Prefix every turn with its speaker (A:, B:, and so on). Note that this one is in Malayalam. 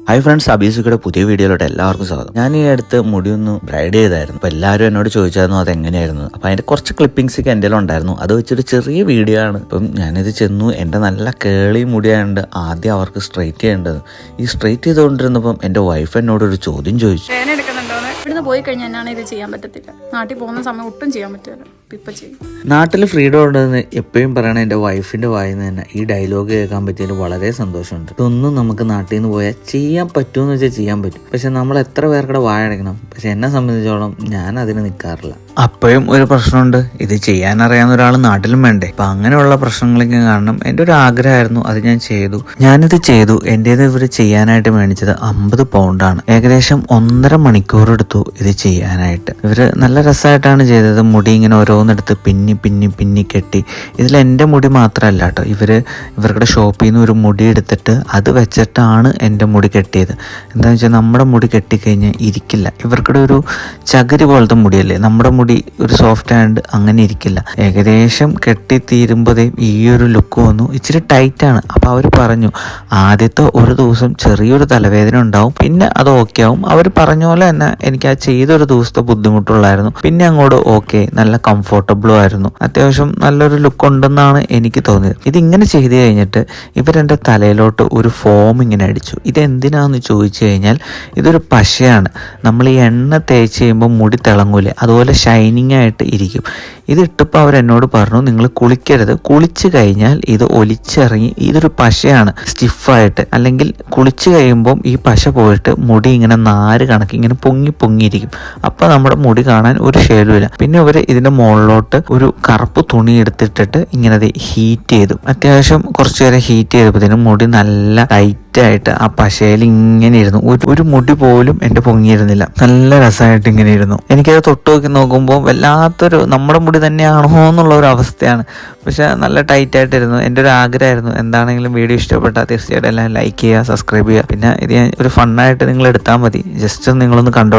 A: ഹായ് ഫ്രണ്ട്സ്, അബീസുക്കയുടെ പുതിയ വീഡിയോയിലോട്ട് എല്ലാവർക്കും സ്വാഗതം. ഞാൻ ഈ അടുത്ത് മുടിയൊന്ന് ബ്രൈഡ് ചെയ്തായിരുന്നു. അപ്പോൾ എല്ലാവരും എന്നോട് ചോദിച്ചായിരുന്നു അതെങ്ങനെയായിരുന്നു. അപ്പോൾ അതിൻ്റെ കുറച്ച് ക്ലിപ്പിംഗ്സ് ഒക്കെ എൻ്റെ ഉണ്ടായിരുന്നു. അത് വെച്ചൊരു ചെറിയ വീഡിയോ ആണ്. അപ്പം ഞാനിത് ചെന്നു. എൻ്റെ നല്ല കേളി മുടിയായതുകൊണ്ട് ആദ്യം അവർക്ക് സ്ട്രെയിറ്റ് ചെയ്യേണ്ടത്. ഈ സ്ട്രെയിറ്റ് ചെയ്തുകൊണ്ടിരുന്നപ്പം എൻ്റെ വൈഫ് എന്നോടൊരു ചോദ്യം ചോദിച്ചു.
B: ഇവിടുന്ന് പോയി കഴിഞ്ഞാൽ എന്നാണ് ഇത് ചെയ്യാൻ പറ്റത്തില്ല. നാട്ടിൽ പോകുന്ന സമയം ഒട്ടും ചെയ്യാൻ പറ്റില്ല. ഇപ്പം ചെയ്യും.
A: നാട്ടിൽ ഫ്രീഡം ഉണ്ടെന്ന് എപ്പോഴും പറയണ എൻ്റെ വൈഫിൻ്റെ വായിന്ന് തന്നെ ഈ ഡയലോഗ് കേൾക്കാൻ പറ്റിയതിൽ വളരെ സന്തോഷമുണ്ട്. ഇതൊന്നും നമുക്ക് നാട്ടിൽ നിന്ന് പോയാൽ ചെയ്യാൻ പറ്റുമെന്ന് വെച്ചാൽ ചെയ്യാൻ പറ്റും. പക്ഷെ നമ്മൾ എത്ര പേർക്കടെ വായടക്കണം. പക്ഷെ എന്നെ സംബന്ധിച്ചോളം ഞാൻ അതിന് നിൽക്കാറില്ല. അപ്പോഴും ഒരു പ്രശ്നമുണ്ട്. ഇത് ചെയ്യാനറിയാവുന്ന ഒരാൾ നാട്ടിലും വേണ്ടേ. അപ്പം അങ്ങനെയുള്ള പ്രശ്നങ്ങളൊക്കെ കാരണം എൻ്റെ ഒരു ആഗ്രഹമായിരുന്നു. അത് ഞാൻ ചെയ്തു. ഞാനിത് ചെയ്തു. എൻ്റേത് ഇവർ ചെയ്യാനായിട്ട് മേടിച്ചത് 50 പൗണ്ടാണ്. ഏകദേശം 1.5 മണിക്കൂർ എടുത്തു ഇത് ചെയ്യാനായിട്ട്. ഇവർ നല്ല രസമായിട്ടാണ് ചെയ്തത്. മുടി ഇങ്ങനെ ഓരോന്നെടുത്ത് പിന്നി കെട്ടി. ഇതിൽ എൻ്റെ മുടി മാത്രമല്ല കേട്ടോ, ഇവരുടെ ഷോപ്പിൽ നിന്ന് ഒരു മുടി എടുത്തിട്ട് അത് വെച്ചിട്ടാണ് എൻ്റെ മുടി കെട്ടിയത്. എന്താണെന്ന് വെച്ചാൽ നമ്മുടെ മുടി കെട്ടിക്കഴിഞ്ഞാൽ ഇരിക്കില്ല. ഇവർക്കിടെ ഒരു ചകിരി പോലത്തെ മുടിയല്ലേ, നമ്മുടെ മുടി ഒരു സോഫ്റ്റ് ആൻഡ് അങ്ങനെ ഇരിക്കില്ല. ഏകദേശം കെട്ടിത്തീരുമ്പോഴേ ഈ ഒരു ലുക്ക് വന്നു. ഇച്ചിരി ടൈറ്റാണ്. അപ്പോൾ അവർ പറഞ്ഞു ആദ്യത്തെ ഒരു ദിവസം ചെറിയൊരു തലവേദന ഉണ്ടാവും, പിന്നെ അത് ഓക്കെ ആവും. അവർ പറഞ്ഞ പോലെ തന്നെ എനിക്ക് ആ ചെയ്തൊരു ദിവസത്തെ ബുദ്ധിമുട്ടുള്ളായിരുന്നു. പിന്നെ അങ്ങോട്ട് ഓക്കെ, നല്ല കംഫർട്ടബിളും ആയിരുന്നു. അത്യാവശ്യം നല്ലൊരു ലുക്ക് ഉണ്ടെന്നാണ് എനിക്ക് തോന്നിയത്. ഇതിങ്ങനെ ചെയ്ത് കഴിഞ്ഞിട്ട് ഇവരെൻ്റെ തലയിലോട്ട് ഒരു ഫോം ഇങ്ങനെ അടിച്ചു. ഇതെന്തിനാന്ന് ചോദിച്ചു കഴിഞ്ഞാൽ ഇതൊരു പശയാണ്. നമ്മൾ ഈ എണ്ണ തേച്ച് ചെയ്യുമ്പോൾ മുടി തിളങ്ങൂലേ, അതുപോലെ ഷൈനിങ് ആയിട്ട് ഇരിക്കും. ഇതിട്ടപ്പോൾ അവരെന്നോട് പറഞ്ഞു നിങ്ങൾ കുളിക്കരുത്, കുളിച്ച് കഴിഞ്ഞാൽ ഇത് ഒലിച്ചിറങ്ങി ഇതൊരു പശയാണ് സ്റ്റിഫായിട്ട്, അല്ലെങ്കിൽ കുളിച്ച് കഴിയുമ്പം ഈ പശ പോയിട്ട് മുടി ഇങ്ങനെ നാര് കണക്ക് ഇങ്ങനെ പൊങ്ങിയിരിക്കും. അപ്പോൾ നമ്മുടെ മുടി കാണാൻ ഒരു ഷേലുമില്ല. പിന്നെ ഇവർ ഇതിൻ്റെ മുകളിലോട്ട് ഒരു കറുപ്പ് തുണി എടുത്തിട്ടിട്ട് ഇങ്ങനെ ഹീറ്റ് ചെയ്തു. അത്യാവശ്യം കുറച്ചു നേരം ഹീറ്റ് ചെയ്തപ്പോഴത്തേനും മുടി നല്ല ടൈറ്റായിട്ട് ആ പശയിൽ ഇങ്ങനെ ഇരുന്നു. ഒരു മുടി പോലും എൻ്റെ പൊങ്ങിയിരുന്നില്ല. നല്ല രസമായിട്ട് ഇങ്ങനെ ഇരുന്നു. എനിക്കത് തൊട്ട് നോക്കുമ്പോൾ വല്ലാത്തൊരു നമ്മുടെ മുടി തന്നെയാണോ എന്നുള്ള ഒരു അവസ്ഥയാണ്. പക്ഷെ നല്ല ടൈറ്റായിട്ടിരുന്നു. എൻ്റെ ഒരു ആഗ്രഹമായിരുന്നു. എന്താണെങ്കിലും വീഡിയോ ഇഷ്ടപ്പെട്ടാൽ തീർച്ചയായിട്ടും എല്ലാം ലൈക്ക് ചെയ്യുക, സബ്സ്ക്രൈബ് ചെയ്യുക. പിന്നെ ഇത് ഞാൻ ഒരു ഫണ്ണായിട്ട് നിങ്ങൾ എടുത്താൽ മതി. ജസ്റ്റ് നിങ്ങളൊന്ന് കണ്ടോ.